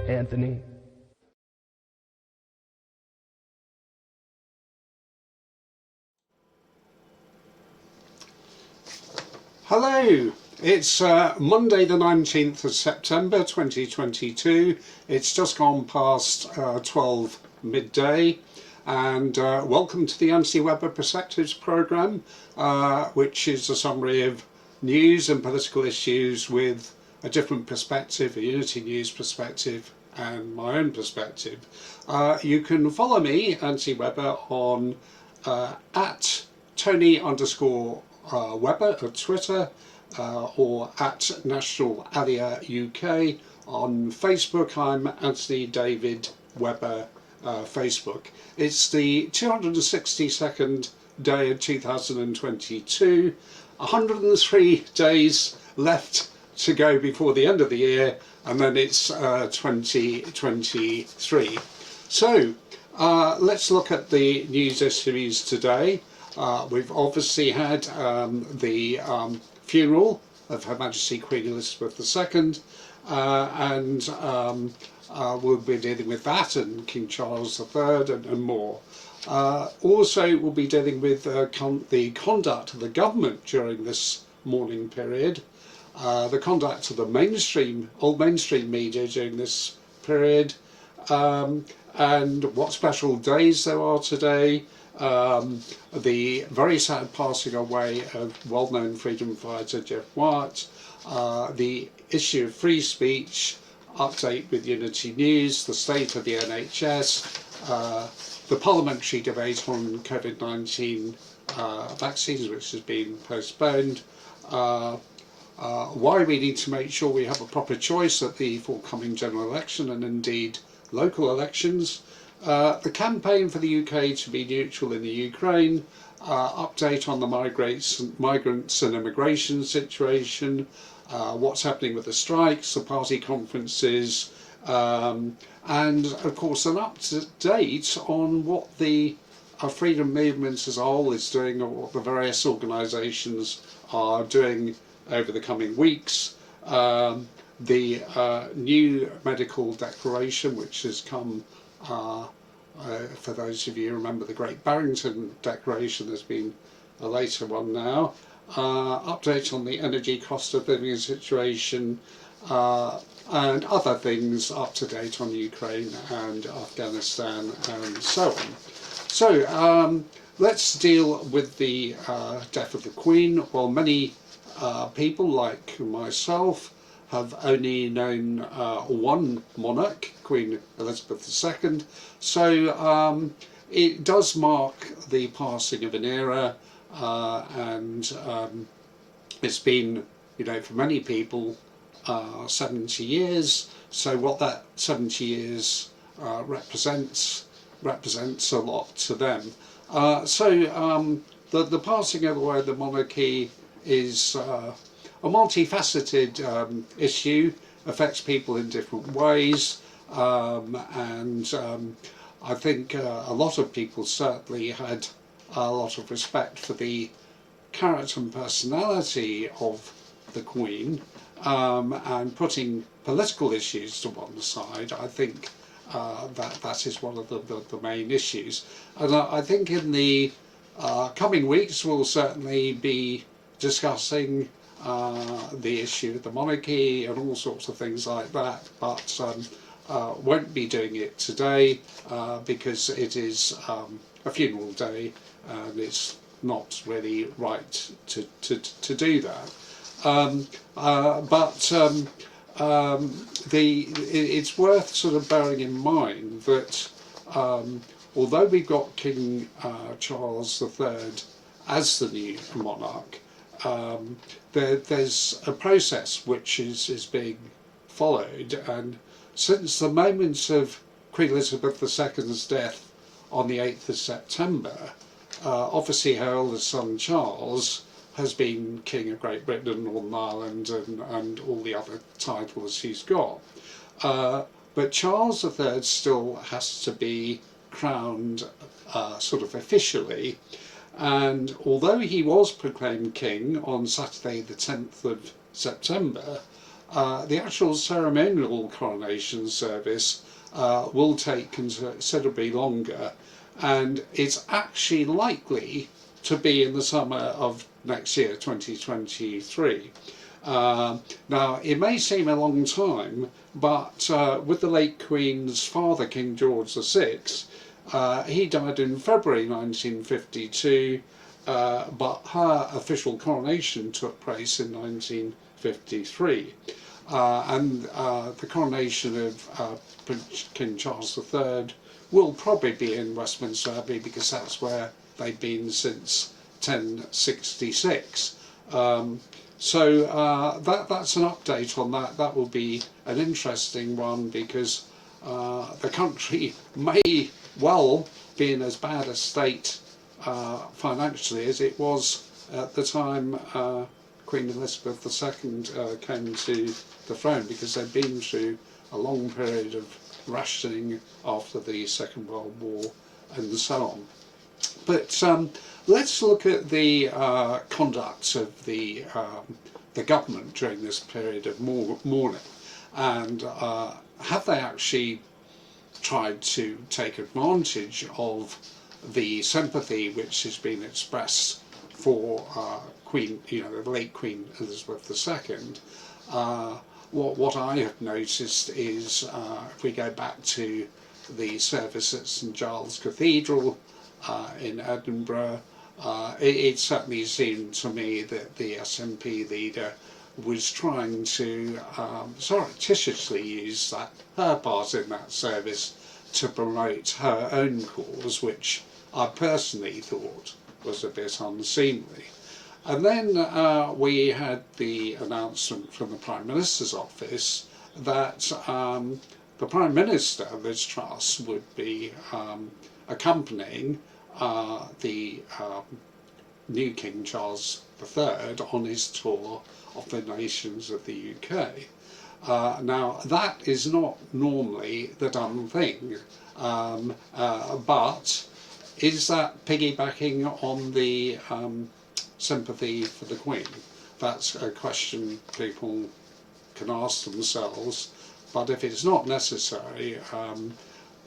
Anthony. Hello, it's Monday the 19th of September 2022. It's just gone past 12 midday, and welcome to the Anthony-Webber Perspectives programme, which is a summary of news and political issues with a different perspective, a Unity News perspective and my own perspective. You can follow me, Anthony-Webber, on at Tony_Webber at Twitter, or at National Alia UK. On Facebook, I'm Anthony David Webber Facebook. It's the 262nd day of 2022, 103 days left to go before the end of the year, and then it's 2023. So let's look at the news issues today. We've obviously had the funeral of Her Majesty Queen Elizabeth II, and we'll be dealing with that and King Charles III and more. Also, we'll be dealing with the conduct of the government during this mourning period, the conduct of the old mainstream media during this period, and what special days there are today. The very sad passing away of well-known freedom fighter Jeff Wyatt, the issue of free speech, update with Unity News, the state of the NHS, the parliamentary debate on COVID-19 vaccines, which has been postponed, why we need to make sure we have a proper choice at the forthcoming general election and indeed local elections, the campaign for the UK to be neutral in the Ukraine, update on the migrants and immigration situation, what's happening with the strikes, the party conferences, and of course an update on what the freedom movement as a whole is doing, or what the various organisations are doing over the coming weeks. The new medical declaration, which has come, for those of you who remember the Great Barrington Declaration, there's been a later one now. Update on the energy cost of living situation, and other things up to date on Ukraine and Afghanistan and so on. So let's deal with the death of the Queen. Well, many people like myself have only known one monarch, Queen Elizabeth II, so it does mark the passing of an era, and it's been, for many people 70 years, so what that 70 years represents a lot to them. The passing away of the monarchy is a multifaceted issue, affects people in different ways, and I think a lot of people certainly had a lot of respect for the character and personality of the Queen, and putting political issues to one side, I think that is one of the main issues. And I think in the coming weeks we'll certainly be discussing the issue of the monarchy and all sorts of things like that, but won't be doing it today because it is a funeral day and it's not really right to do that. It's worth sort of bearing in mind that although we've got King Charles III as the new monarch, there's a process which is being followed, and since the moment of Queen Elizabeth II's death on the 8th of September, obviously her eldest son Charles has been King of Great Britain and Northern Ireland and all the other titles he's got. But Charles III still has to be crowned sort of officially, and although he was proclaimed king on Saturday the 10th of September, the actual ceremonial coronation service will take considerably longer, and it's actually likely to be in the summer of next year, 2023. Now, it may seem a long time, but with the late Queen's father, King George VI, he died in February 1952, but her official coronation took place in 1953. And the coronation of Prince King Charles III will probably be in Westminster Abbey because that's where they've been since 1066. So that's an update on that. That will be an interesting one because the country may well be in as bad a state financially as it was at the time Queen Elizabeth II came to the throne, because they've been through a long period of rationing after the Second World War and so on. But let's look at the conduct of the government during this period of mourning, and have they actually tried to take advantage of the sympathy which has been expressed for the late Queen Elizabeth II. What I have noticed is, if we go back to the service at St Giles Cathedral in Edinburgh, it certainly seemed to me that the SNP leader was trying to surreptitiously use her part in that service to promote her own cause, which I personally thought was a bit unseemly. And then we had the announcement from the Prime Minister's office that the Prime Minister, Liz Truss, would be accompanying the new King Charles III on his tour of the nations of the UK. Now, that is not normally the done thing, but is that piggybacking on the sympathy for the Queen? That's a question people can ask themselves, but if it's not necessary,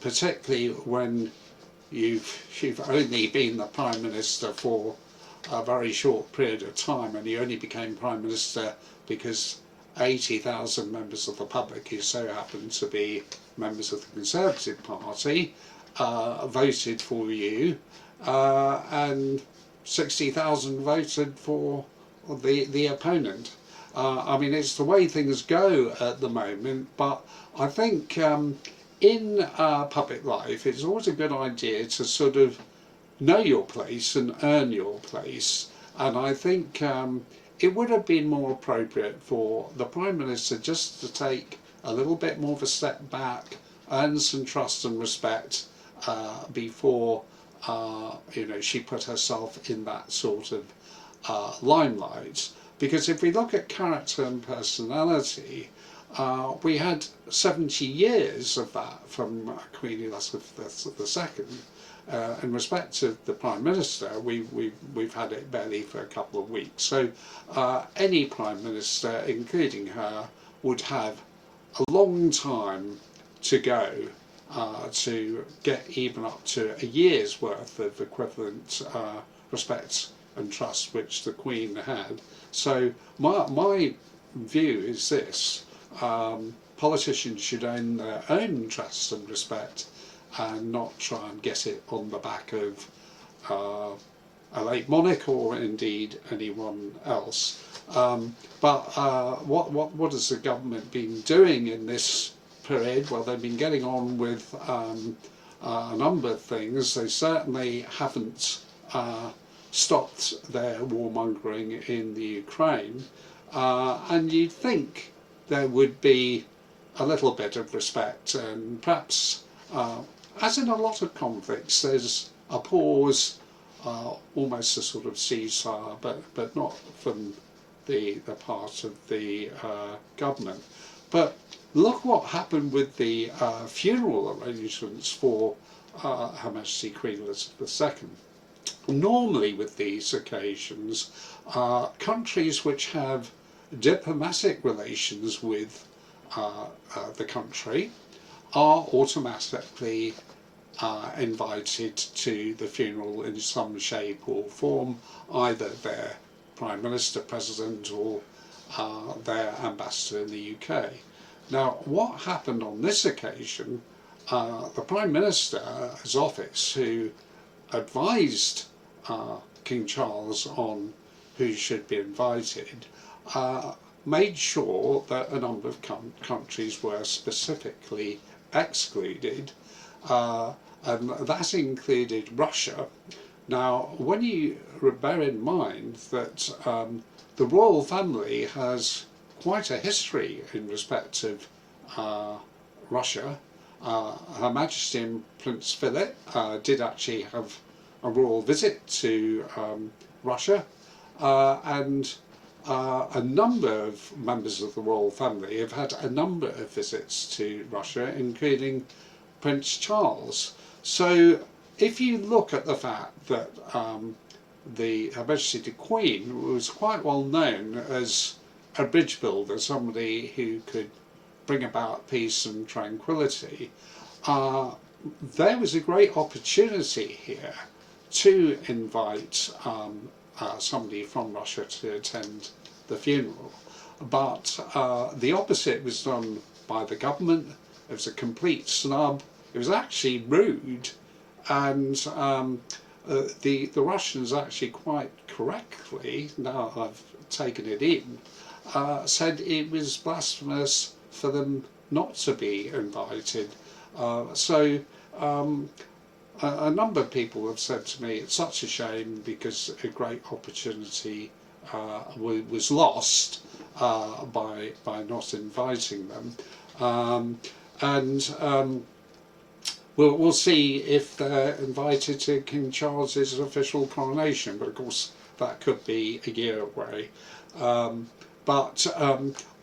particularly when you've only been the Prime Minister for a very short period of time, and you only became Prime Minister because 80,000 members of the public who so happen to be members of the Conservative Party voted for you, and 60,000 voted for the opponent. I mean, it's the way things go at the moment, but I think in public life it's always a good idea to sort of know your place and earn your place, and I think it would have been more appropriate for the Prime Minister just to take a little bit more of a step back, earn some trust and respect before she put herself in that sort of limelight. Because if we look at character and personality, we had 70 years of that from Queen Elizabeth II. In respect to the Prime Minister, we've had it barely for a couple of weeks. So any Prime Minister, including her, would have a long time to go to get even up to a year's worth of equivalent respect and trust which the Queen had. So my view is this: politicians should own their own trust and respect and not try and get it on the back of a late monarch or indeed anyone else. What has the government been doing in this period? Well, they've been getting on with a number of things. They certainly haven't stopped their warmongering in the Ukraine, and you'd think there would be a little bit of respect, and perhaps, as in a lot of conflicts, there's a pause, almost a sort of ceasefire, but not from the part of the government. But look what happened with the funeral arrangements for Her Majesty Queen Elizabeth II. Normally with these occasions, countries which have diplomatic relations with the country are automatically invited to the funeral in some shape or form, either their Prime Minister, President, or their ambassador in the UK. Now, what happened on this occasion, the Prime Minister's office, who advised King Charles on who should be invited, made sure that a number of countries were specifically excluded, and that included Russia. Now, when you bear in mind that the royal family has quite a history in respect of Russia, Her Majesty and Prince Philip did actually have a royal visit to Russia, and a number of members of the royal family have had a number of visits to Russia, including Prince Charles. So if you look at the fact that Her Majesty the Queen was quite well known as a bridge builder, somebody who could bring about peace and tranquility, there was a great opportunity here to invite somebody from Russia to attend the funeral. But the opposite was done by the government. It was a complete snub. It was actually rude, and the Russians actually quite correctly, now I've taken it in, said it was blasphemous for them not to be invited. A number of people have said to me it's such a shame because a great opportunity was lost by not inviting them, we'll see if they're invited to King Charles's official coronation, but of course that could be a year away.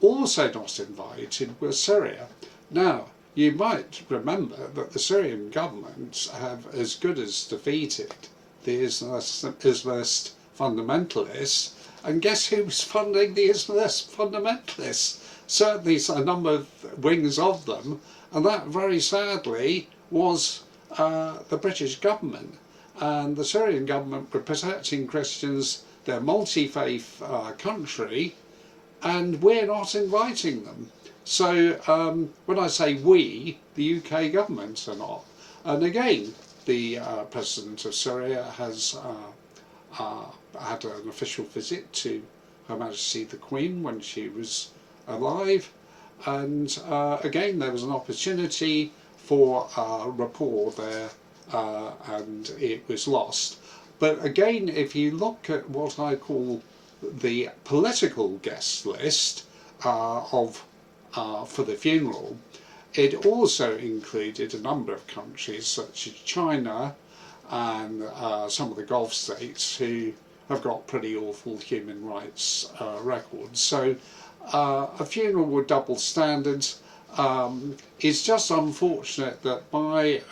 Also not invited was Syria. Now, you might remember that the Syrian government have as good as defeated the Islamist fundamentalists, and guess who was funding the Islamist fundamentalists? Certainly a number of wings of them, and that very sadly was the British government. And the Syrian government were protecting Christians, their multi-faith country, and we're not inviting them. So when I say we, the UK government are not. And again, the President of Syria has had an official visit to Her Majesty the Queen when she was alive, and again there was an opportunity for rapport there, and it was lost. But again, if you look at what I call the political guest list for the funeral, it also included a number of countries such as China and some of the Gulf states who have got pretty awful human rights records. So a funeral with double standards. It's just unfortunate that by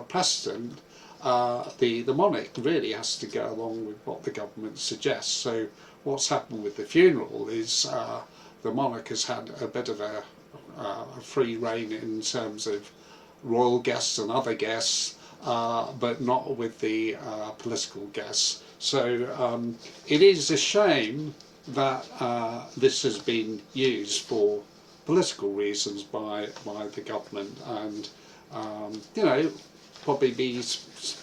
precedent the monarch really has to go along with what the government suggests. So what's happened with the funeral is the monarch has had a bit of a free rein in terms of royal guests and other guests, but not with the political guests. So it is a shame that this has been used for political reasons by the government, and you know, probably be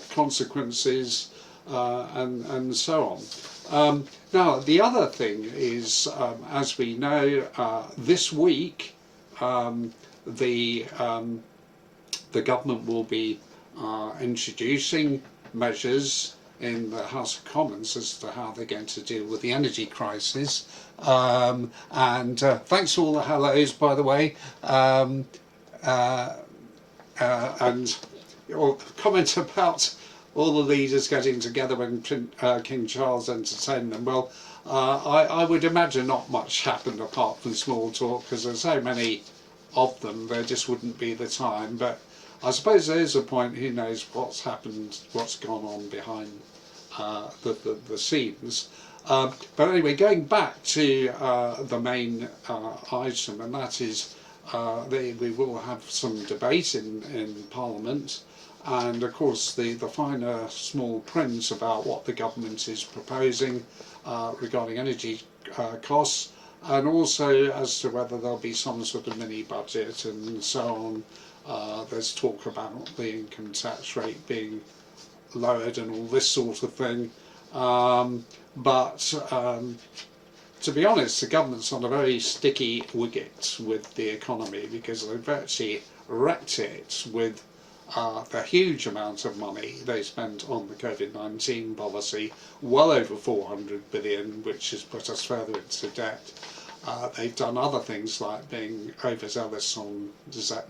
consequences and so on. Now the other thing is, as we know, this week the government will be introducing measures in the House of Commons as to how they're going to deal with the energy crisis. And thanks for all the hellos, by the way. And your comment about all the leaders getting together when King Charles entertained them. Well, I would imagine not much happened apart from small talk, because there's so many of them, there just wouldn't be the time. But I suppose there is a point, who knows what's happened, what's gone on behind the scenes. But anyway, going back to the main item, and that is we will have some debate in Parliament, and of course the finer small print about what the government is proposing regarding energy costs, and also as to whether there'll be some sort of mini budget and so on. There's talk about the income tax rate being lowered and all this sort of thing. But to be honest, the government's on a very sticky wicket with the economy, because they've actually wrecked it with the huge amount of money they spent on the COVID-19 policy, well over 400 billion, which has put us further into debt. They've done other things like being overzealous on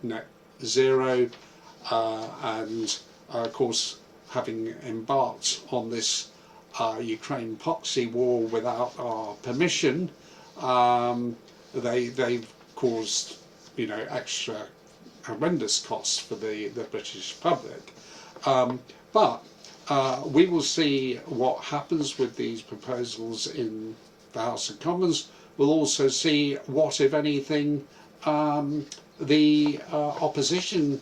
net zero, and of course having embarked on this Ukraine proxy war without our permission. They've caused, you know, extra horrendous costs for the British public. But we will see what happens with these proposals in the House of Commons. We'll also see what, if anything, the opposition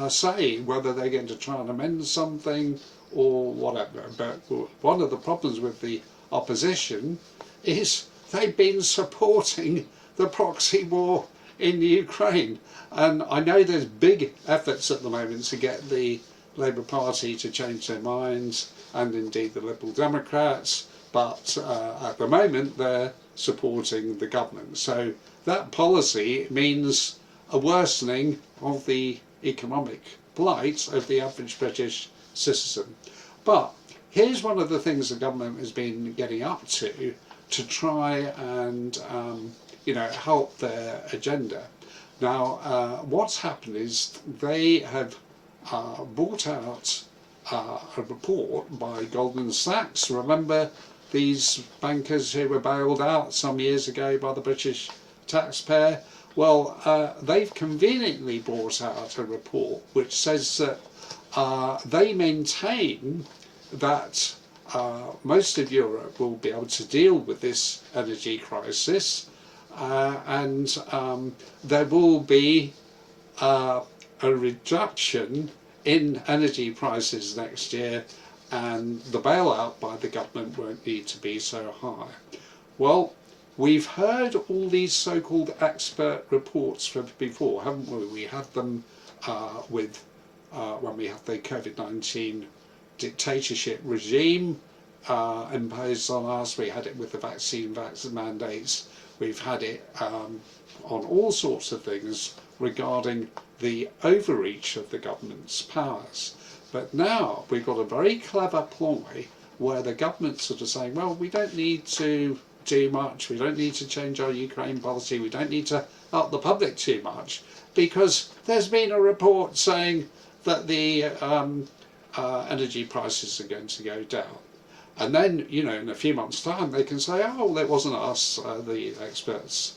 say, whether they're going to try and amend something or whatever. But one of the problems with the opposition is they've been supporting the proxy war in the Ukraine, and I know there's big efforts at the moment to get the Labour Party to change their minds, and indeed the Liberal Democrats, but at the moment they're supporting the government. So that policy means a worsening of the economic plight of the average British citizen. But here's one of the things the government has been getting up to try and you know, help their agenda. Now what's happened is they have brought out a report by Goldman Sachs. Remember these bankers who were bailed out some years ago by the British taxpayer? Well, they've conveniently brought out a report which says that they maintain that most of Europe will be able to deal with this energy crisis, and there will be a reduction in energy prices next year, and the bailout by the government won't need to be so high. Well, we've heard all these so-called expert reports from before, haven't we? We had them with when we had the COVID-19 dictatorship regime imposed on us. We had it with the vaccine mandates. We've had it on all sorts of things regarding the overreach of the government's powers. But now we've got a very clever ploy where the government's sort of saying, well, we don't need to do much, we don't need to change our Ukraine policy, we don't need to help the public too much, because there's been a report saying that the energy prices are going to go down. And then, you know, in a few months' time they can say, oh, well, it wasn't us, the experts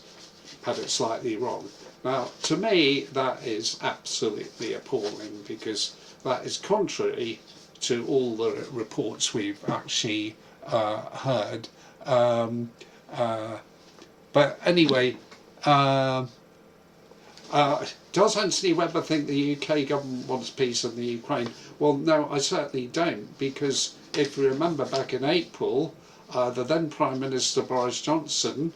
had it slightly wrong. Now, to me, that is absolutely appalling, because that is contrary to all the reports we've actually heard. But anyway, does Anthony Webber think the UK government wants peace in the Ukraine? Well, no, I certainly don't, because if you remember back in April, the then Prime Minister Boris Johnson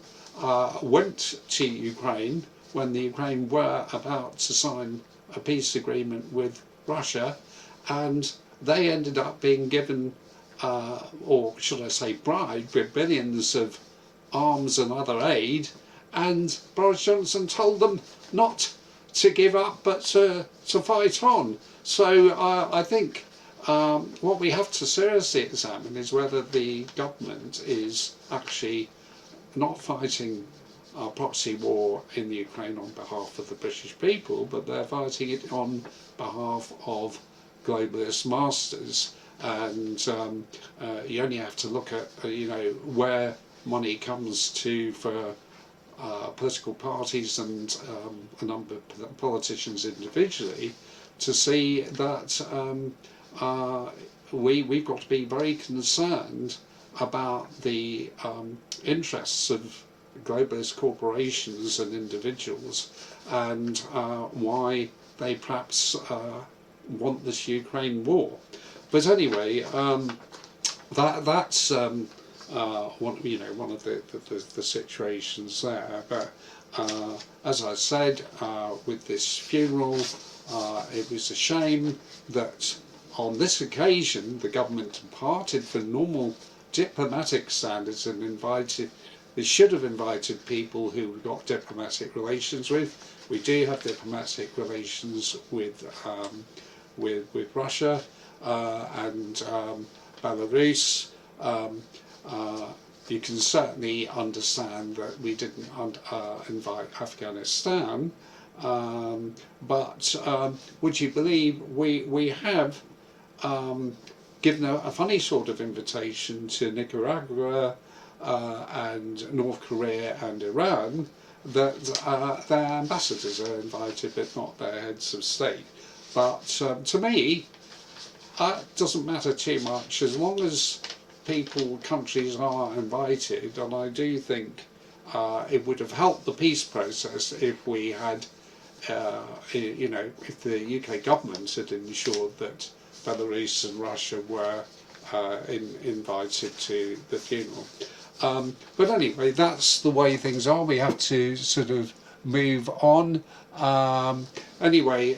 went to Ukraine when the Ukraine were about to sign a peace agreement with Russia, and they ended up being given, or should I say bribed, with billions of arms and other aid, and Boris Johnson told them not to give up but to fight on. So I think what we have to seriously examine is whether the government is actually not fighting a proxy war in the Ukraine on behalf of the British people, but they're fighting it on behalf of globalist masters. And you only have to look at where money comes to for political parties and a number of politicians individually to see that we've got to be very concerned about the interests of globalist corporations and individuals, and why they perhaps want this Ukraine war. But anyway, that's one of the situations there. But as I said, with this funeral, it was a shame that on this occasion the government departed from normal diplomatic standards and they should have invited people who we've got diplomatic relations with. We do have diplomatic relations with Russia and Belarus. You can certainly understand that we didn't invite Afghanistan, but would you believe we have given a funny sort of invitation to Nicaragua and North Korea and Iran, that their ambassadors are invited but not their heads of state. But to me, it doesn't matter too much as long as countries are invited, and I do think it would have helped the peace process if we had, if the UK government had ensured that Belarus and Russia were invited to the funeral. But anyway, that's the way things are. We have to sort of move on. Anyway,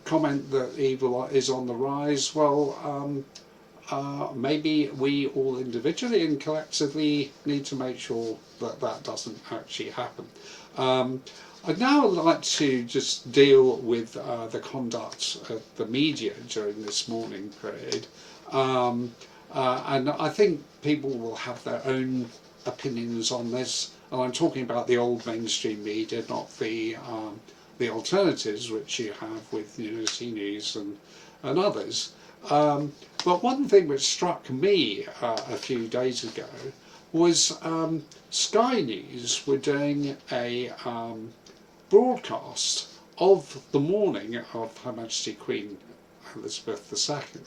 comment that evil is on the rise. Well, maybe we all individually and collectively need to make sure that that doesn't actually happen. I'd now like to just deal with the conduct of the media during this mourning period. And I think people will have their own opinions on this, and I'm talking about the old mainstream media, not the alternatives which you have with Unity News and others. But one thing which struck me a few days ago was Sky News were doing a broadcast of the mourning of Her Majesty Queen Elizabeth II,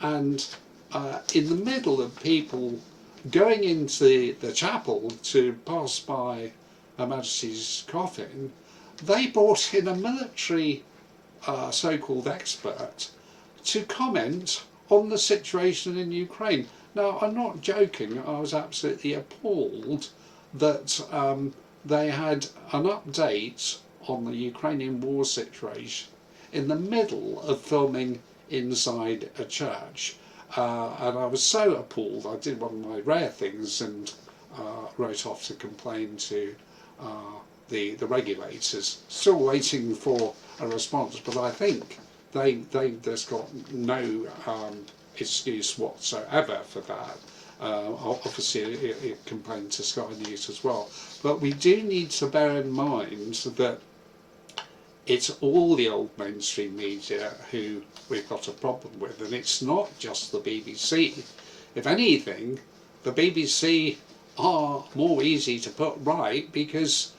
and in the middle of people going into the chapel to pass by Her Majesty's coffin, they brought in a military so-called expert to comment on the situation in Ukraine. Now, I'm not joking, I was absolutely appalled that they had an update on the Ukrainian war situation in the middle of filming inside a church. And I was so appalled, I did one of my rare things and wrote off to complain to the regulators. Still waiting for a response, but I think they've just got no excuse whatsoever for that. Obviously it complained to Sky News as well. But we do need to bear in mind that it's all the old mainstream media who we've got a problem with, and it's not just the BBC. If anything, the BBC are more easy to put right because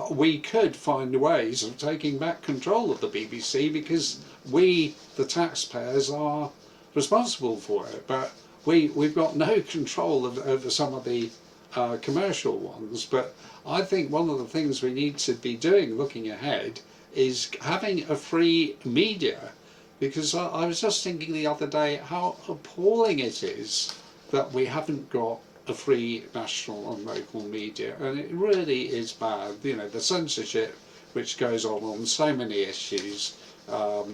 we could find ways of taking back control of the BBC because we, the taxpayers, are responsible for it. But we've got no control over some of the commercial ones. But I think one of the things we need to be doing looking ahead is having a free media, because I was just thinking the other day how appalling it is that we haven't got a free national and local media, and it really is bad. You know, the censorship which goes on so many issues, that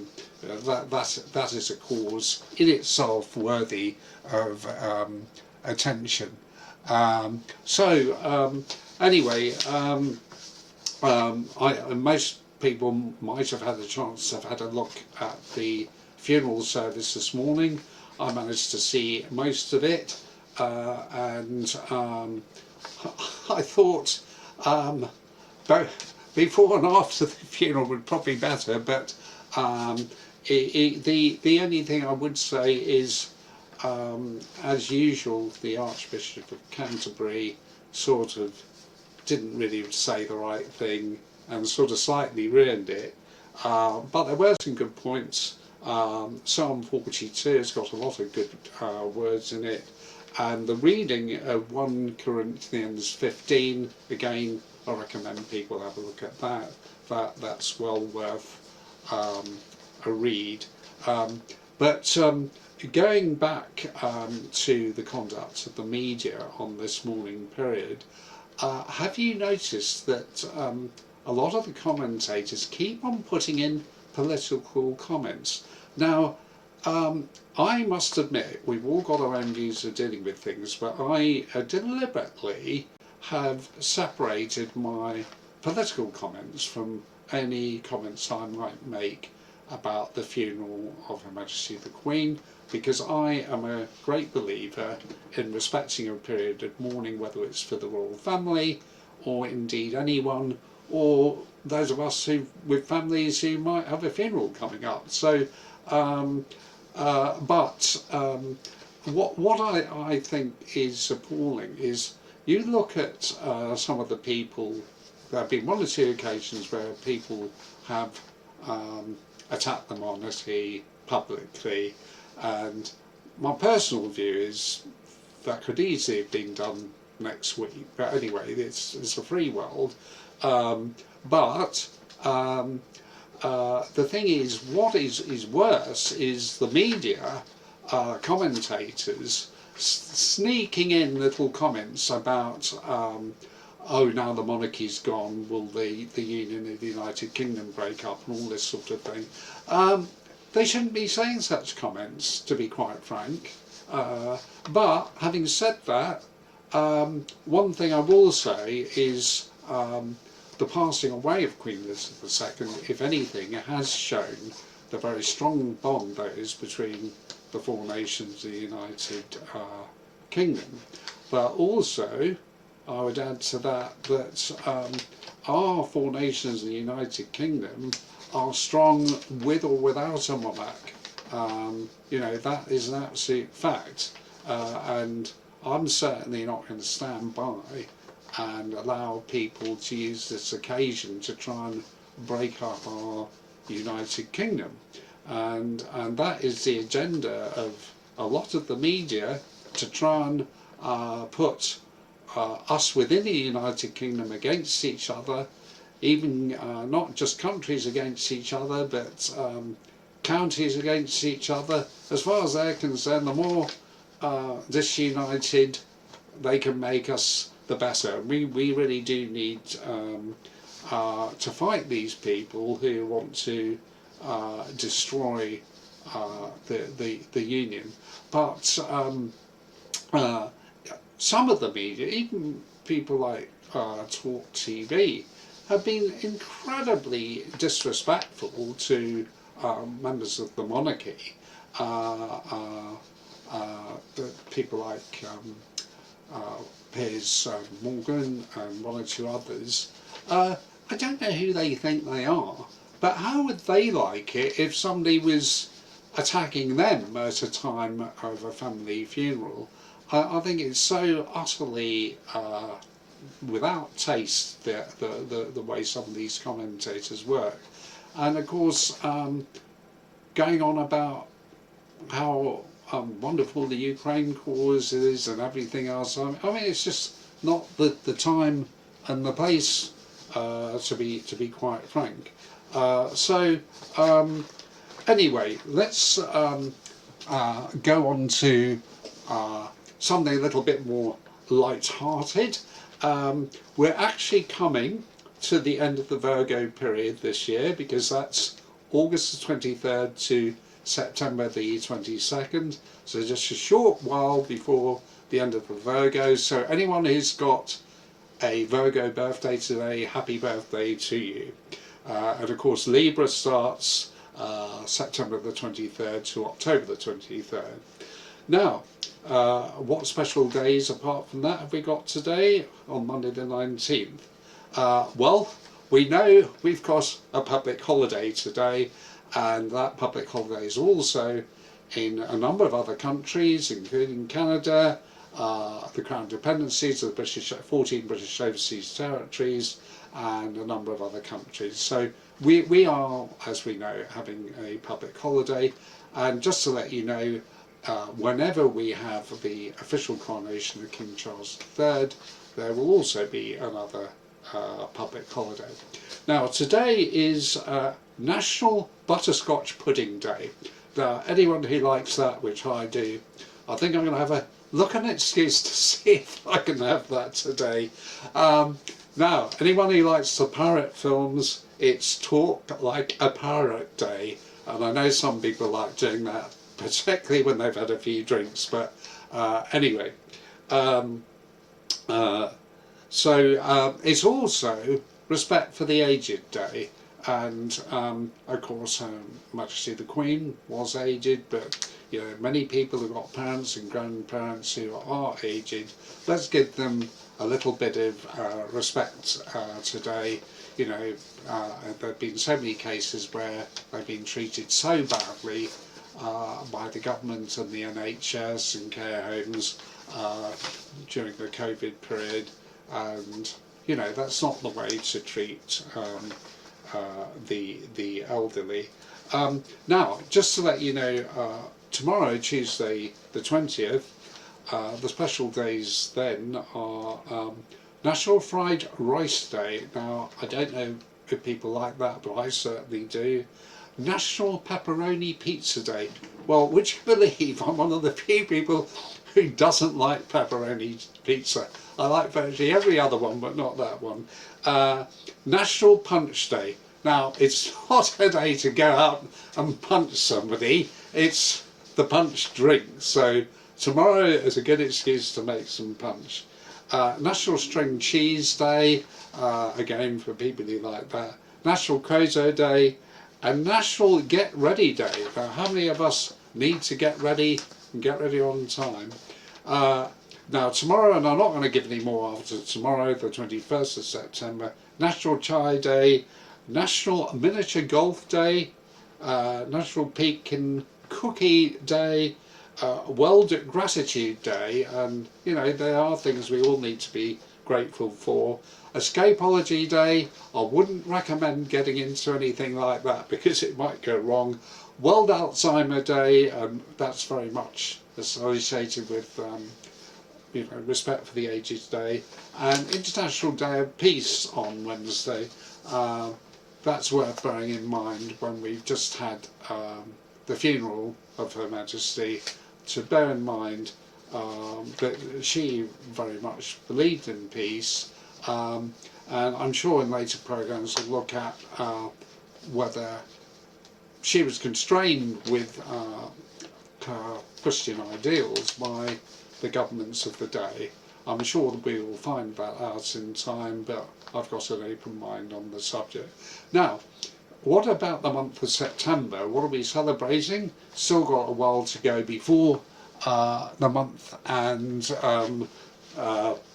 is a cause in itself worthy of attention. Anyway, most people might have had a chance to have had a look at the funeral service this morning. I managed to see most of it, and I thought both before and after the funeral would probably be better, but the only thing I would say is, as usual, the Archbishop of Canterbury sort of didn't really say the right thing and sort of slightly ruined it, but there were some good points. Psalm 42 has got a lot of good words in it, and the reading of 1 Corinthians 15, again, I recommend people have a look at that. That's well worth a read. But going back to the conduct of the media on this morning period, have you noticed that a lot of the commentators keep on putting in political comments? Now, I must admit, we've all got our own views of dealing with things, but I deliberately have separated my political comments from any comments I might make about the funeral of Her Majesty the Queen, because I am a great believer in respecting a period of mourning, whether it's for the royal family or indeed anyone, or those of us who with families who might have a funeral coming up. So what I think is appalling is you look at some of the people. There have been 1 or 2 occasions where people have attacked the monarchy publicly, and my personal view is that could easily have been done next week. But anyway, it's a free world. The thing is, what is worse is the media commentators sneaking in little comments about oh, now the monarchy's gone, will the Union of the United Kingdom break up, and all this sort of thing. They shouldn't be saying such comments, to be quite frank. But having said that, one thing I will say is the passing away of Queen Elizabeth II, if anything, has shown the very strong bond there is between the 4 nations of the United Kingdom. But also, I would add to that our 4 nations of the United Kingdom are strong with or without a monarch. You know, that is an absolute fact, and I'm certainly not going to stand by and allow people to use this occasion to try and break up our United Kingdom. And that is the agenda of a lot of the media, to try and put us within the United Kingdom against each other, even not just countries against each other, but counties against each other. As far as they're concerned, the more disunited they can make us, the better. We really do need to fight these people who want to destroy the Union. But some of the media, even people like Talk TV, have been incredibly disrespectful to members of the monarchy. People like Piers Morgan and 1 or 2 others. I don't know who they think they are, but how would they like it if somebody was attacking them at a time of a family funeral? I think it's so utterly without taste, the way some of these commentators work. And of course, going on about how wonderful the Ukraine cause is and everything else. I mean, it's just not the time and the place, to be quite frank. Anyway, let's go on to something a little bit more light-hearted. We're actually coming to the end of the Virgo period this year, because that's August the 23rd to September the 22nd, so just a short while before the end of the Virgo. So anyone who's got a Virgo birthday today, happy birthday to you. And of course Libra starts September the 23rd to October the 23rd. Now, what special days apart from that have we got today on Monday the 19th? Well, we know we've got a public holiday today, and that public holiday is also in a number of other countries, including Canada, the Crown Dependencies, the 14 British Overseas Territories, and a number of other countries. So we are, as we know, having a public holiday. And just to let you know, whenever we have the official coronation of King Charles III, there will also be another public holiday. Now, today is National Butterscotch Pudding Day. Now, anyone who likes that, which I do, I think I'm going to have a look at an excuse to see if I can have that today. Now, anyone who likes the parrot films, it's Talk Like a Parrot Day, and I know some people like doing that, particularly when they've had a few drinks, but anyway. So it's also Respect for the Aged Day, and of course Her Majesty the Queen was aged, but you know, many people have got parents and grandparents who are aged. Let's give them a little bit of respect today. You know, there have been so many cases where they've been treated so badly by the government and the NHS and care homes during the COVID period, and you know, that's not the way to treat the elderly. Now, just to let you know, tomorrow, Tuesday the 20th, the special days then are National Fried Rice Day. Now, I don't know if people like that, but I certainly do. National Pepperoni Pizza Day. Well, would you believe I'm one of the few people who doesn't like pepperoni pizza? I like virtually every other one, but not that one. National Punch Day. Now, it's not a day to go out and punch somebody, it's the punch drink. So tomorrow is a good excuse to make some punch. National String Cheese Day, again for people who like that. National Kozo Day, and National Get Ready Day. Now, how many of us need to get ready and get ready on time? Now tomorrow, and I'm not going to give any more after tomorrow, the 21st of September, National Chai Day, National Miniature Golf Day, National Pekin Cookie Day, World Gratitude Day, and you know, there are things we all need to be grateful for. Escapology Day, I wouldn't recommend getting into anything like that because it might go wrong. World Alzheimer Day, that's very much associated with you know, Respect for the Aged Day, and International Day of Peace on Wednesday. That's worth bearing in mind when we've just had the funeral of Her Majesty, to bear in mind that she very much believed in peace, and I'm sure in later programmes we'll look at whether she was constrained with her Christian ideals by the governments of the day. I'm sure that we will find that out in time, but I've got an open mind on the subject. Now, what about the month of September? What are we celebrating? Still got a while to go before the month and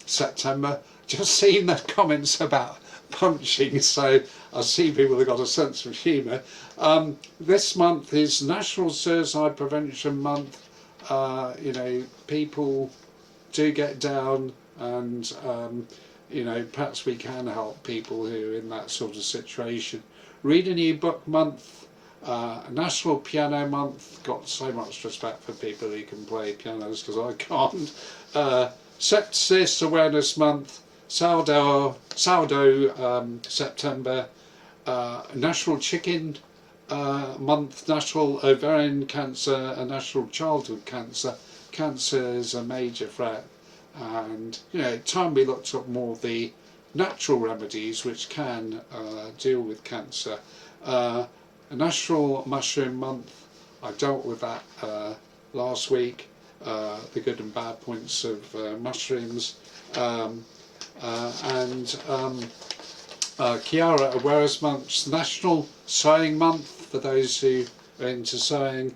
September. Just seeing the comments about punching, so I see people have got a sense of humour. This month is National Suicide Prevention Month. You know, people do get down, and you know, perhaps we can help people who are in that sort of situation. Read a New Book Month, National Piano Month. Got so much respect for people who can play pianos because I can't. Sepsis Awareness Month, Sourdough September, National Chicken Month, National Ovarian Cancer and National Childhood Cancer. Cancer is a major threat, and time we looked at more of the natural remedies which can deal with cancer. A National Mushroom Month, I dealt with that last week, the good and bad points of mushrooms, and Kiara Awareness Month, National Sewing Month for those who are into sewing,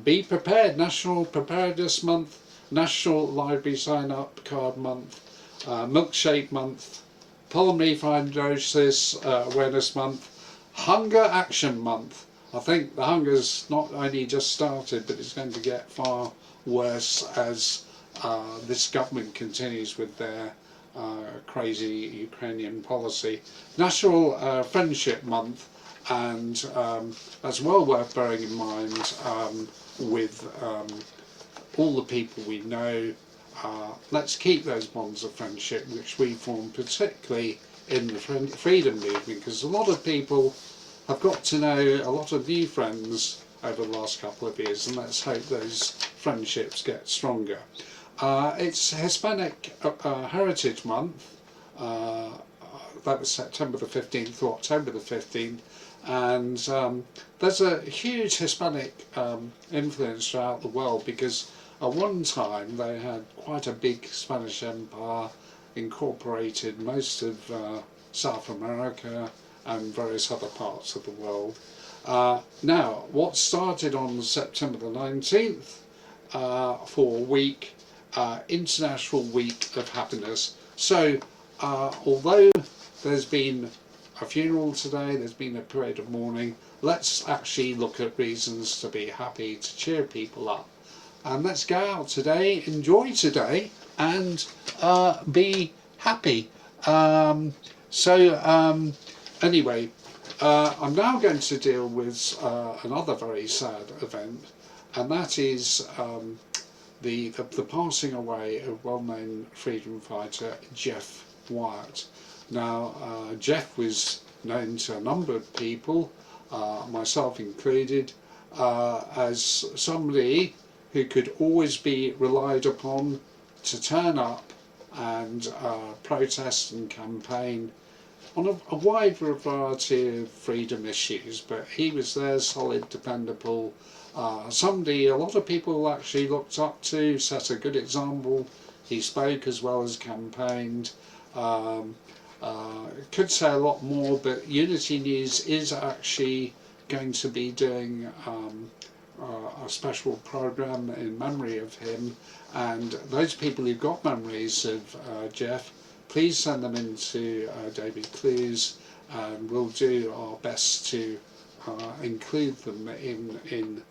Be Prepared, National Preparedness Month, National Library Sign Up Card Month, Milkshake Month, Pulmonary Fibrosis Awareness Month, Hunger Action Month. I think the hunger's not only just started, but it's going to get far worse as this government continues with their crazy Ukrainian policy. National Friendship Month, and that's well worth bearing in mind with all the people we know. Let's keep those bonds of friendship which we form, particularly in the freedom movement, because a lot of people have got to know a lot of new friends over the last couple of years, and let's hope those friendships get stronger. It's Hispanic Heritage Month. That was September the 15th to October the 15th, and there's a huge Hispanic influence throughout the world, because at one time they had quite a big Spanish empire, incorporated most of South America and various other parts of the world. Now, what started on September the 19th for a week, International Week of Happiness. So, although there's been a funeral today, there's been a parade of mourning, let's actually look at reasons to be happy, to cheer people up. And let's go out today, enjoy today, and be happy. Anyway, I'm now going to deal with another very sad event, and that is the passing away of well-known freedom fighter Jeff Wyatt. Now, Jeff was known to a number of people, myself included, as somebody who could always be relied upon to turn up and protest and campaign on a wide variety of freedom issues, but he was there, solid, dependable, somebody a lot of people actually looked up to, set a good example. He spoke as well as campaigned. Could say a lot more, but Unity News is actually going to be doing a special program in memory of him, and those people who've got memories of Jeff, please send them in to David Clues, and we'll do our best to include them in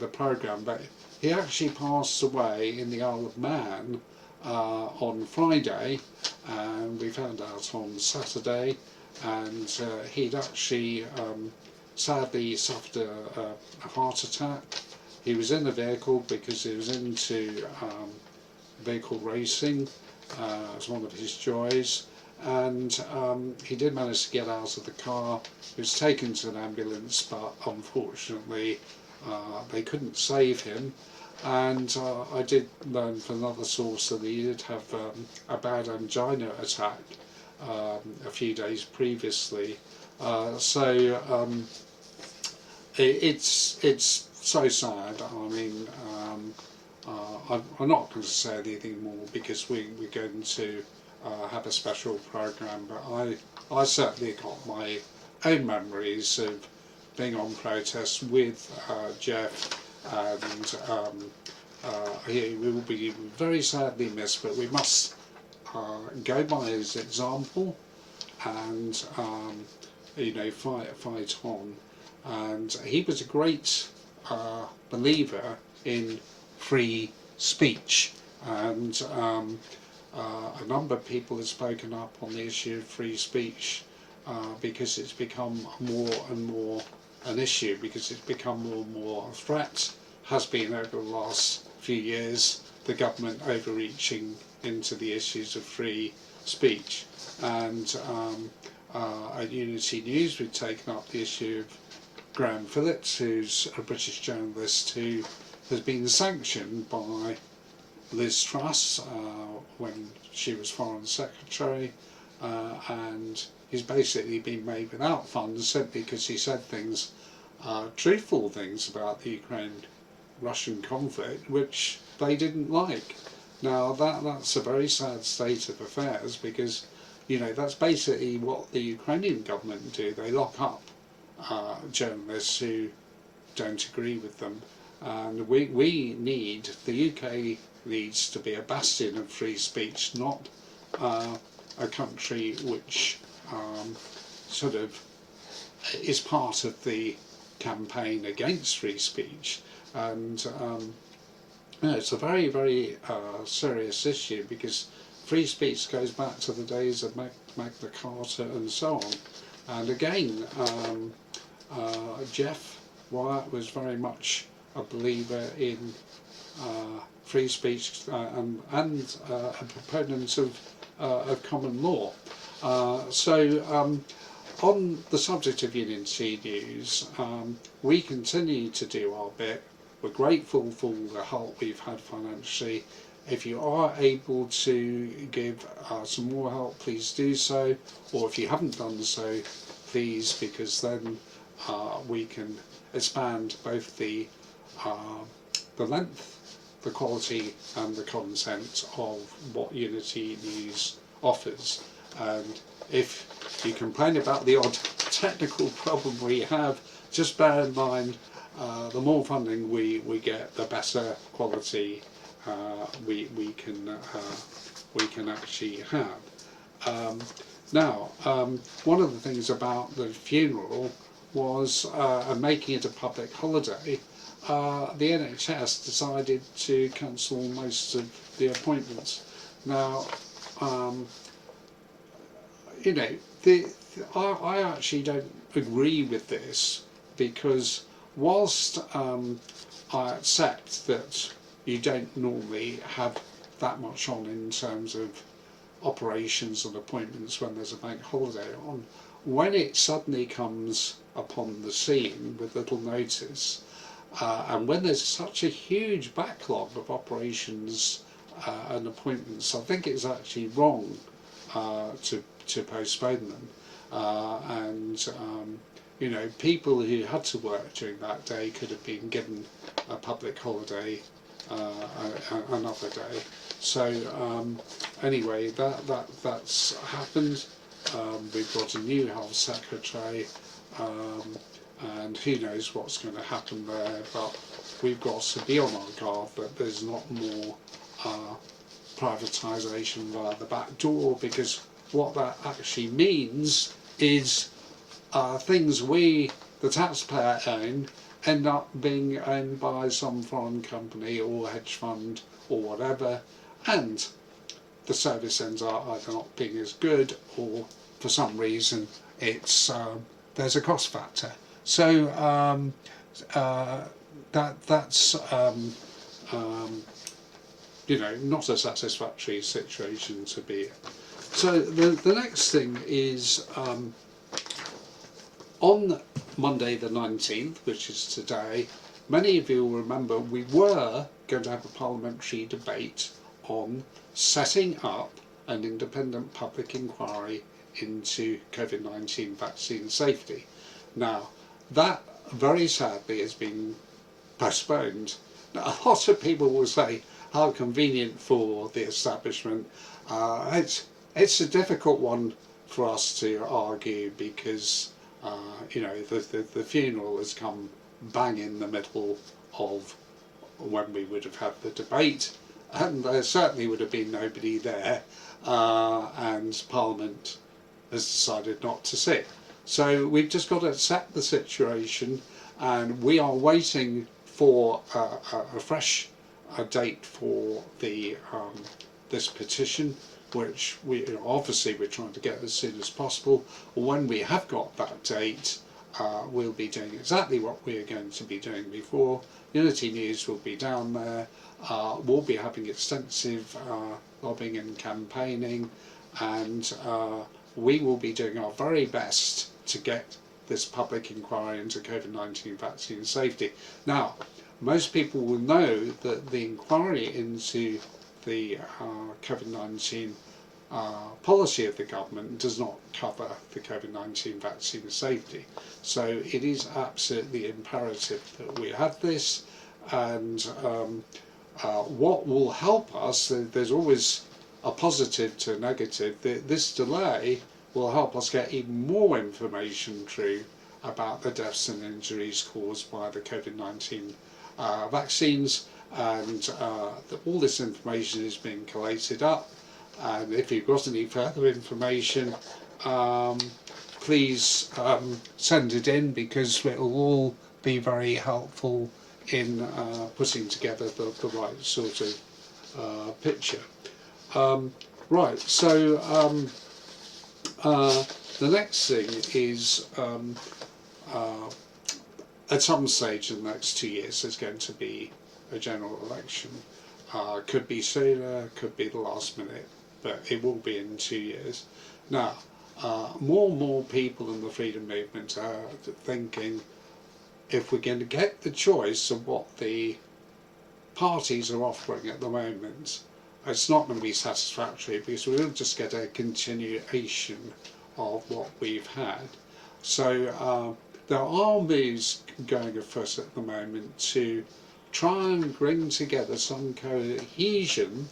the program. But he actually passed away in the Isle of Man on Friday, and we found out on Saturday, and he'd actually sadly suffered a heart attack. He was in a vehicle because he was into vehicle racing. It was one of his joys, and he did manage to get out of the car. He was taken to an ambulance, but unfortunately they couldn't save him. And I did learn from another source that he did have a bad angina attack a few days previously. It's so sad. I mean, I'm not going to say anything more because we're going to have a special program, but I certainly got my own memories of being on protest with Jeff, and he will be very sadly missed, but we must go by his example and fight on. And he was a great believer in free speech, and a number of people have spoken up on the issue of free speech because it's become more and more an issue, because it's become more and more a threat, has been over the last few years, the government overreaching into the issues of free speech. And at Unity News we've taken up the issue of Graham Phillips, who's a British journalist who has been sanctioned by Liz Truss when she was Foreign Secretary, and he's basically been made without funds simply because he said things, truthful things about the Ukraine-Russian conflict, which they didn't like. Now that's a very sad state of affairs, because that's basically what the Ukrainian government do. They lock up journalists who don't agree with them, and the UK needs to be a bastion of free speech, not a country which sort of is part of the campaign against free speech. And it's a very, very serious issue, because free speech goes back to the days of Magna Carta and so on. And again, Jeff Wyatt was very much a believer in free speech and a proponent of common law. On the subject of Unity News, we continue to do our bit. We're grateful for all the help we've had financially. If you are able to give some more help, please do so, or if you haven't done so, please, because then we can expand both the length, the quality and the content of what Unity News offers. And if you complain about the odd technical problem we have, just bear in mind the more funding we get, the better quality we can actually have. Now, one of the things about the funeral was making it a public holiday. The NHS decided to cancel most of the appointments. Now, I actually don't agree with this, because whilst I accept that you don't normally have that much on in terms of operations and appointments when there's a bank holiday on, when it suddenly comes upon the scene with little notice, and when there's such a huge backlog of operations and appointments, I think it's actually wrong to postpone them. People who had to work during that day could have been given a public holiday another day. So anyway, that's happened. We've got a new health secretary, and who knows what's going to happen there, but we've got to be on our guard that there's not more privatisation via the back door, because what that actually means is things we, the taxpayer, own end up being owned by some foreign company or hedge fund or whatever, and the service ends up either not being as good, or for some reason it's there's a cost factor. So that's not a satisfactory situation to be in. So the next thing is on Monday the 19th, which is today, many of you will remember we were going to have a parliamentary debate on setting up an independent public inquiry into COVID-19 vaccine safety. Now, that very sadly has been postponed. Now, a lot of people will say, how convenient for the establishment. It's a difficult one for us to argue, because the funeral has come bang in the middle of when we would have had the debate, and there certainly would have been nobody there, and Parliament has decided not to sit. So we've just got to accept the situation, and we are waiting for a fresh date for the this petition, which obviously we're trying to get as soon as possible. When we have got that date, we'll be doing exactly what we are going to be doing before. Unity News will be down there. We'll be having extensive lobbying and campaigning, and we will be doing our very best to get this public inquiry into COVID-19 vaccine safety. Now, most people will know that the inquiry into the COVID-19 policy of the government does not cover the COVID-19 vaccine safety. So it is absolutely imperative that we have this, and what will help us, there's always a positive to a negative, this delay will help us get even more information through about the deaths and injuries caused by the COVID-19 vaccines, and all this information is being collated up. And if you've got any further information, please send it in, because it will all be very helpful in putting together the right sort of picture. Right, so the next thing is at some stage in the next 2 years there's going to be a general election. Could be sooner, could be the last minute, but it will be in 2 years. Now, more and more people in the freedom movement are thinking, if we're going to get the choice of what the parties are offering at the moment, it's not going to be satisfactory, because we'll just get a continuation of what we've had. So there are moves going afoot at the moment to try and bring together some cohesion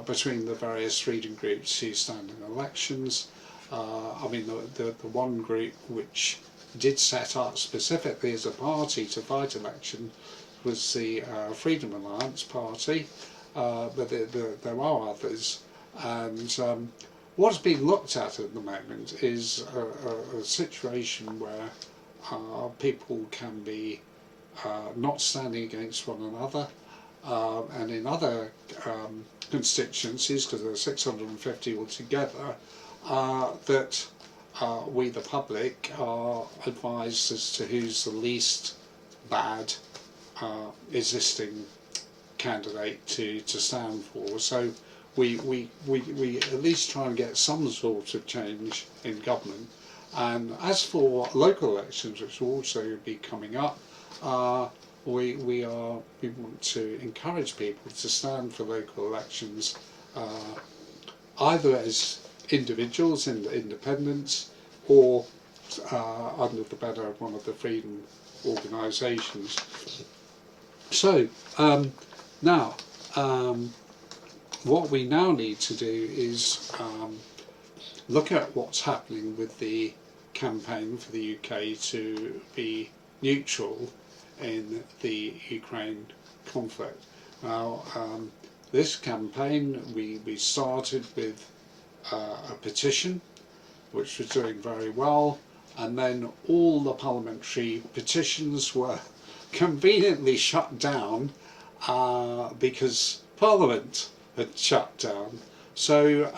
between the various freedom groups who stand in elections. I mean, the one group which did set up specifically as a party to fight election was the Freedom Alliance Party, but there are others. And what's being looked at the moment is a situation where people can be not standing against one another, and in other constituencies, because there are 650 altogether, that we the public are advised as to who's the least bad existing candidate to stand for. So we at least try and get some sort of change in government. And as for local elections, which will also be coming up, we want to encourage people to stand for local elections, either as individuals and independents, or under the banner of one of the freedom organisations. So now, what we now need to do is look at what's happening with the campaign for the UK to be neutral in the Ukraine conflict. Now, this campaign, we started with a petition which was doing very well, and then all the parliamentary petitions were conveniently shut down because Parliament had shut down. So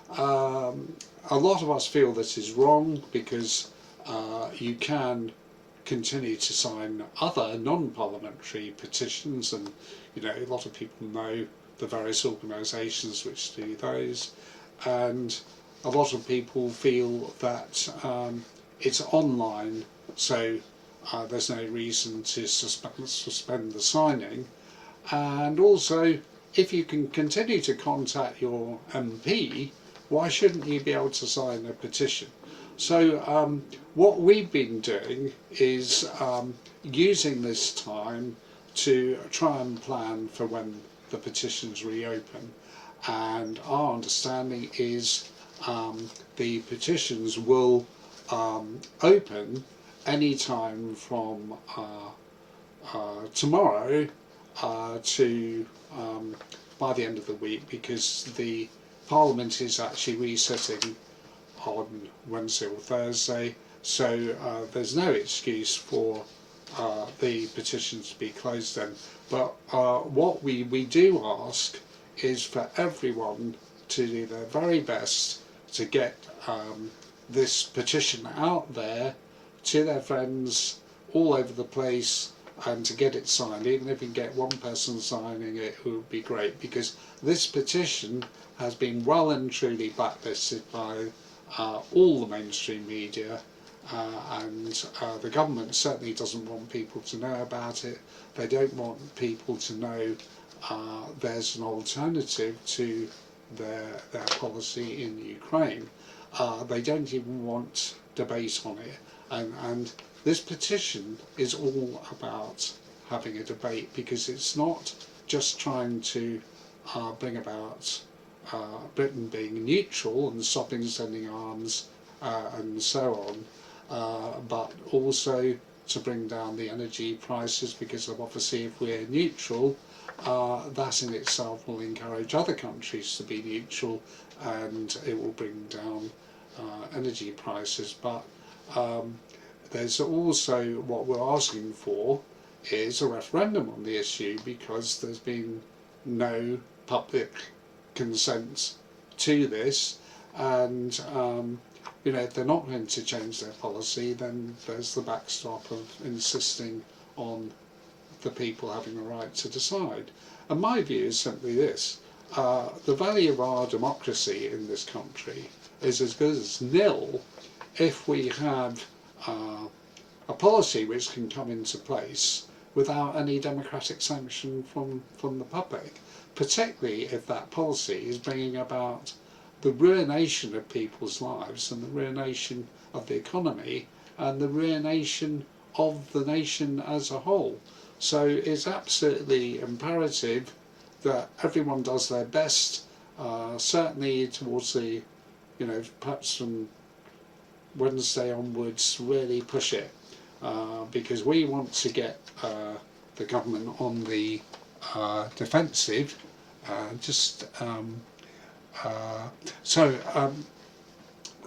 a lot of us feel this is wrong, because you can continue to sign other non-parliamentary petitions, and you know, a lot of people know the various organisations which do those, and a lot of people feel that it's online, so there's no reason to suspend the signing. And also, if you can continue to contact your MP, why shouldn't you be able to sign a petition? So what we've been doing is using this time to try and plan for when the petitions reopen, and our understanding is the petitions will open any time from tomorrow to by the end of the week, because the Parliament is actually resitting on Wednesday or Thursday, so there's no excuse for the petitions to be closed then. But what we do ask is for everyone to do their very best to get this petition out there to their friends all over the place, and to get it signed. Even if you can get one person signing it, it would be great, because this petition has been well and truly blacklisted by all the mainstream media, and the government certainly doesn't want people to know about it. They don't want people to know there's an alternative to their policy in Ukraine. They don't even want debate on it, and this petition is all about having a debate, because it's not just trying to bring about Britain being neutral and stopping sending arms and so on, but also to bring down the energy prices, because of obviously if we're neutral, that in itself will encourage other countries to be neutral, and it will bring down energy prices. But there's also, what we're asking for is a referendum on the issue, because there's been no public consent to this, and you know, if they're not going to change their policy, then there's the backstop of insisting on the people having the right to decide. And my view is simply this: the value of our democracy in this country is as good as nil if we have a policy which can come into place without any democratic sanction from the public, particularly if that policy is bringing about the ruination of people's lives, and the ruination of the economy, and the ruination of the nation as a whole. So it's absolutely imperative that everyone does their best, certainly towards the, you know, perhaps from Wednesday onwards, really push it, because we want to get the government on the defensive.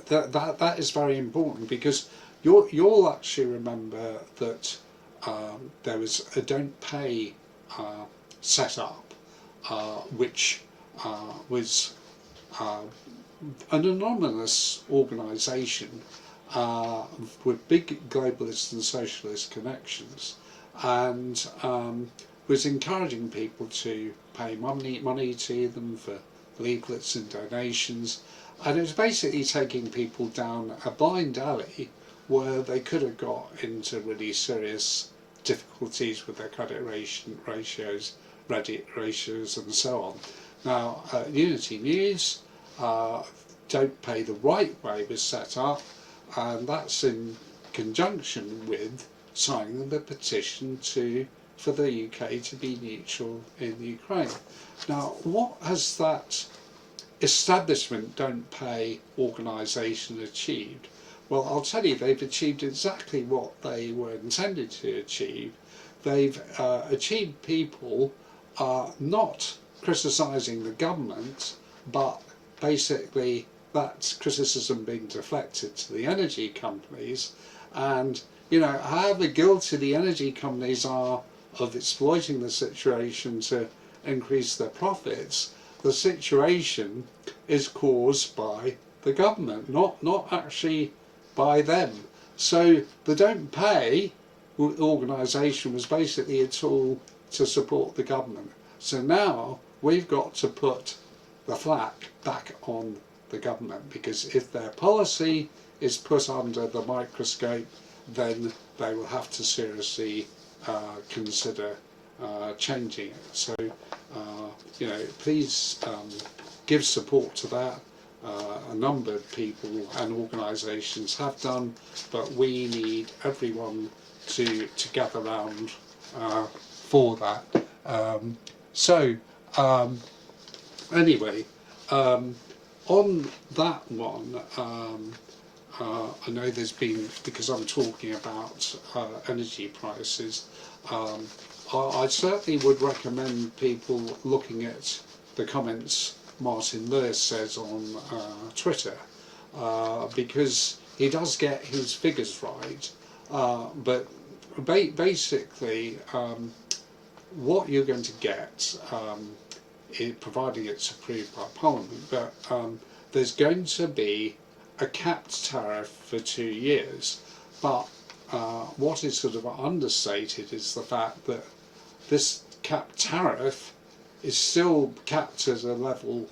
That is very important, because you'll actually remember that there was a Don't Pay set up, which was an anonymous organisation with big globalist and socialist connections, and was encouraging people to pay money to them for leaflets and donations, and it was basically taking people down a blind alley where they could have got into really serious difficulties with their credit ratios and so on. Now, Unity News, Don't Pay the Right Way was set up, and that's in conjunction with signing the petition for the UK to be neutral in Ukraine. Now, what has that establishment Don't Pay organisation achieved? Well, I'll tell you, they've achieved exactly what they were intended to achieve. They've achieved people not criticising the government, but basically that criticism being deflected to the energy companies. And, you know, however guilty the energy companies are of exploiting the situation to increase their profits, the situation is caused by the government, not actually by them. So the Don't Pay organisation was basically a tool to support the government. So now we've got to put the flak back on the government, because if their policy is put under the microscope, then they will have to seriously consider changing it. So, you know, please give support to that. A number of people and organisations have done, but we need everyone to gather round for that. Anyway, on that one, I know there's been, because I'm talking about energy prices, I certainly would recommend people looking at the comments Martin Lewis says on Twitter, because he does get his figures right, but basically what you're going to get, providing it's approved by Parliament, but there's going to be a capped tariff for 2 years. But what is sort of understated is the fact that this capped tariff is still capped at a level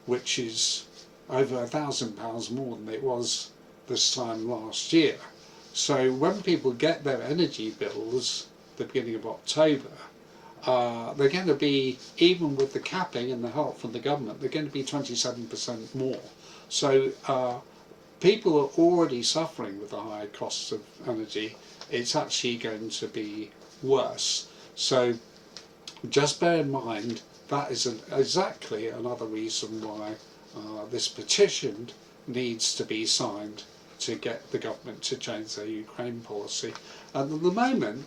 which is over £1,000 more than it was this time last year. So when people get their energy bills at the beginning of October, they're going to be, even with the capping and the help from the government, they're going to be 27% more. So people are already suffering with the higher costs of energy. It's actually going to be worse. So just bear in mind that is exactly another reason why this petition needs to be signed to get the government to change their Ukraine policy. And at the moment,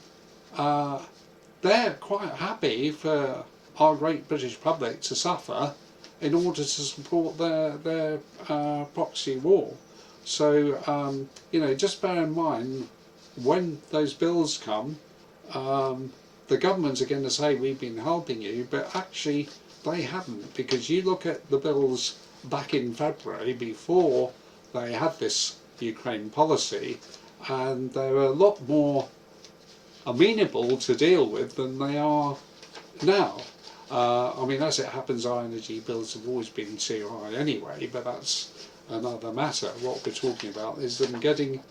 they're quite happy for our great British public to suffer in order to support their proxy war. So, just bear in mind, when those bills come, the governments are going to say we've been helping you, but actually they haven't, because you look at the bills back in February before they had this Ukraine policy, and they're a lot more amenable to deal with than they are now. As it happens, our energy bills have always been too high anyway, but that's another matter. What we're talking about is them getting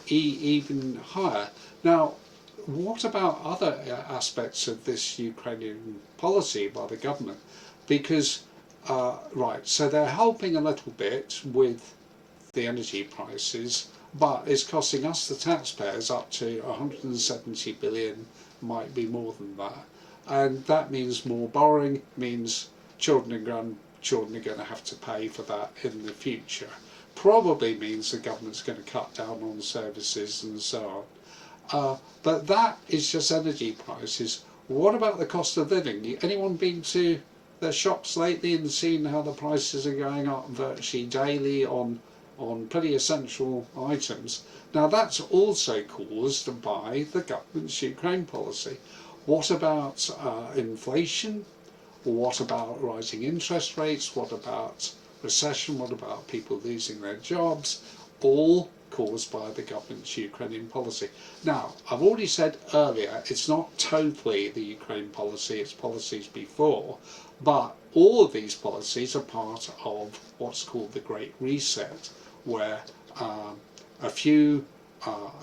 even higher. Now, what about other aspects of this Ukrainian policy by the government? Because, so they're helping a little bit with the energy prices, but it's costing us, the taxpayers, up to 170 billion, might be more than that. And that means more borrowing, means children and grandchildren are going to have to pay for that in the future. Probably means the government's going to cut down on services and so on. But that is just energy prices. What about the cost of living? Anyone been to the shops lately and seen how the prices are going up virtually daily on pretty essential items? Now that's also caused by the government's Ukraine policy. What about inflation? What about rising interest rates? What about recession? What about people losing their jobs? All caused by the government's Ukrainian policy. Now, I've already said earlier, it's not totally the Ukraine policy, it's policies before, but all of these policies are part of what's called the Great Reset, where a few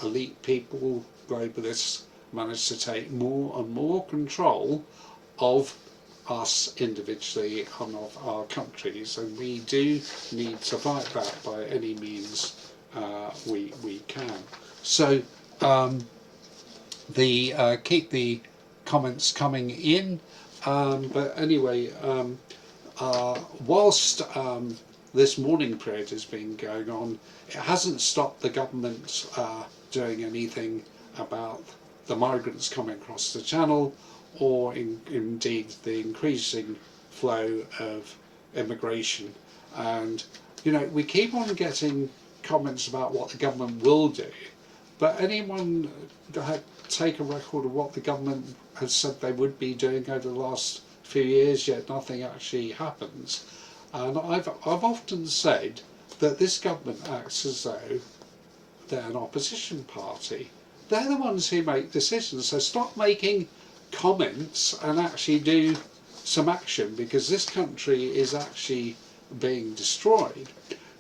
elite people, globalists, managed to take more and more control of us individually and of our countries, and we do need to fight that by any means we can. So keep the comments coming in, but anyway, whilst this mourning period has been going on, it hasn't stopped the government doing anything about the migrants coming across the channel, or indeed the increasing flow of immigration. And we keep on getting comments about what the government will do, but anyone take a record of what the government has said they would be doing over the last few years, yet nothing actually happens. And I've often said that this government acts as though they're an opposition party. They're the ones who make decisions, so stop making comments and actually do some action, because this country is actually being destroyed.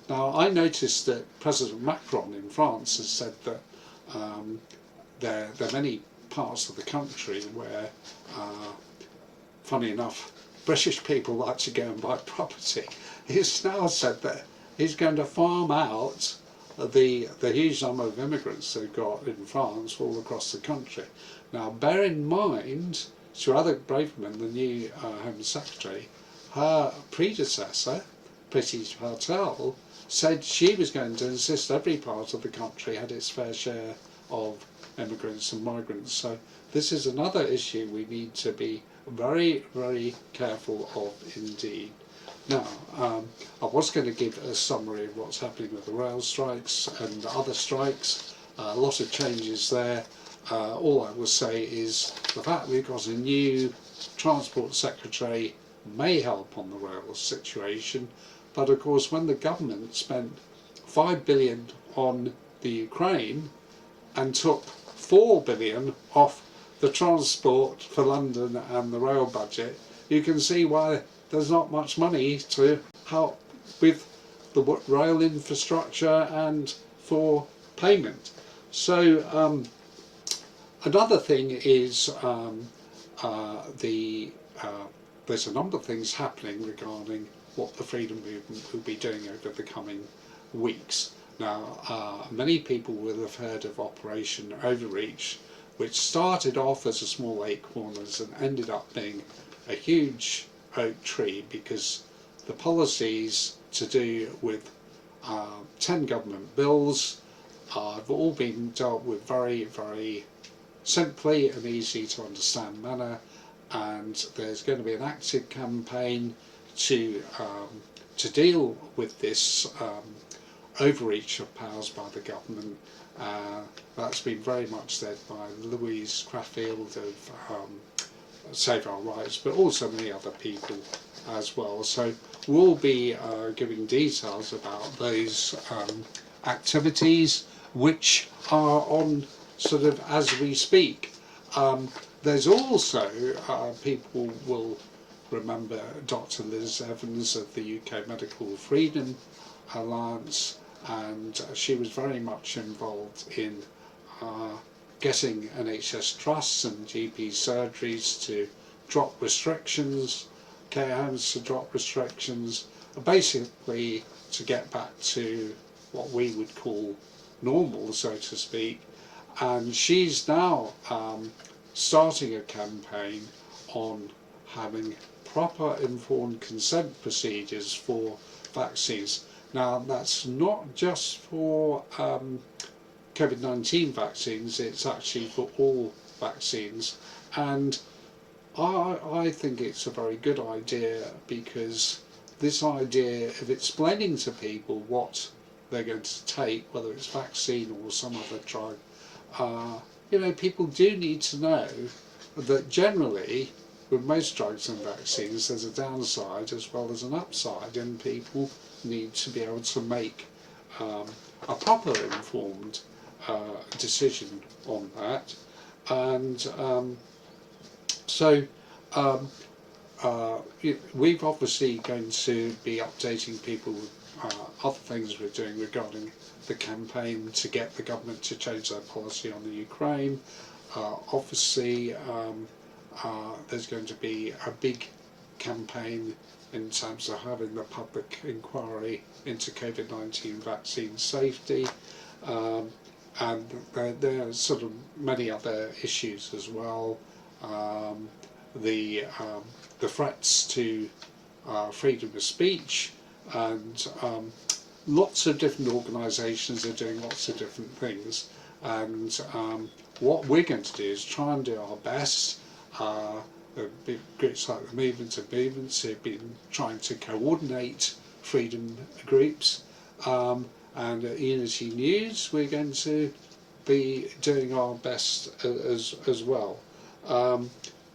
Now, I noticed that President Macron in France has said that there are many parts of the country where, funny enough, British people like to go and buy property. He's now said that he's going to farm out the huge number of immigrants they've got in France all across the country. Now, bear in mind, Suella Braverman, the new Home Secretary, her predecessor, Priti Patel, said she was going to insist every part of the country had its fair share of immigrants and migrants. So this is another issue we need to be very, very careful of indeed. Now, I was going to give a summary of what's happening with the rail strikes and other strikes. A lot of changes there. All I will say is the fact we've got a new Transport Secretary may help on the rail situation, but of course when the government spent 5 billion on the Ukraine and took 4 billion off the transport for London and the rail budget, you can see why there's not much money to help with the rail infrastructure and for payment. So another thing is there's a number of things happening regarding what the freedom movement will be doing over the coming weeks. Now, many people will have heard of Operation Overreach, which started off as a small acorns and ended up being a huge oak tree, because the policies to do with 10 government bills have all been dealt with very, very simply and easy to understand manner, and there's going to be an active campaign to deal with this overreach of powers by the government. That's been very much led by Louise Crafield of Save Our Rights, but also many other people as well. So we'll be giving details about those activities, which are on sort of as we speak. There's also, people will remember Dr. Liz Evans of the UK Medical Freedom Alliance, and she was very much involved in getting NHS trusts and GP surgeries to drop restrictions, care homes to drop restrictions, basically to get back to what we would call normal, so to speak. And she's now starting a campaign on having proper informed consent procedures for vaccines. Now, that's not just for COVID-19 vaccines, it's actually for all vaccines. And I think it's a very good idea, because this idea of explaining to people what they're going to take, whether it's vaccine or some other drug, you know, people do need to know that generally with most drugs and vaccines there's a downside as well as an upside, and people need to be able to make a proper informed decision on that. And we've obviously going to be updating people with other things we're doing regarding the campaign to get the government to change their policy on the Ukraine. Obviously, there's going to be a big campaign in terms of having the public inquiry into COVID-19 vaccine safety, and there are sort of many other issues as well. The threats to freedom of speech, and lots of different organisations are doing lots of different things, and what we're going to do is try and do our best. Big groups like the Movement of Movements have been trying to coordinate freedom groups, and at Unity News we're going to be doing our best as well.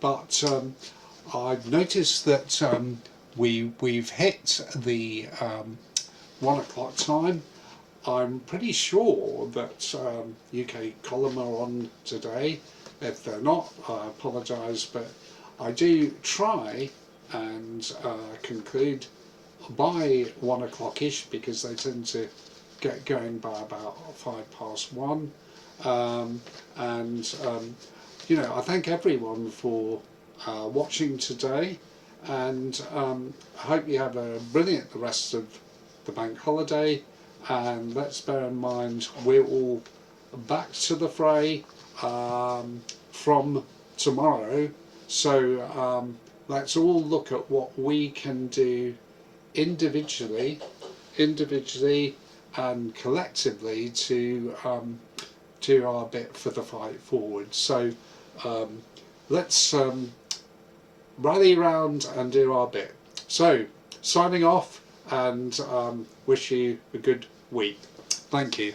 But I've noticed that we've hit the 1 o'clock time. I'm pretty sure that UK Column are on today. If they're not, I apologise, but I do try and conclude by 1 o'clock-ish, because they tend to get going by about 1:05. You know, I thank everyone for watching today, and I hope you have a brilliant rest of the bank holiday. And let's bear in mind we're all back to the fray from tomorrow, so let's all look at what we can do individually and collectively to do our bit for the fight forward. So let's rally around and do our bit. So, signing off, and wish you a good week. Thank you.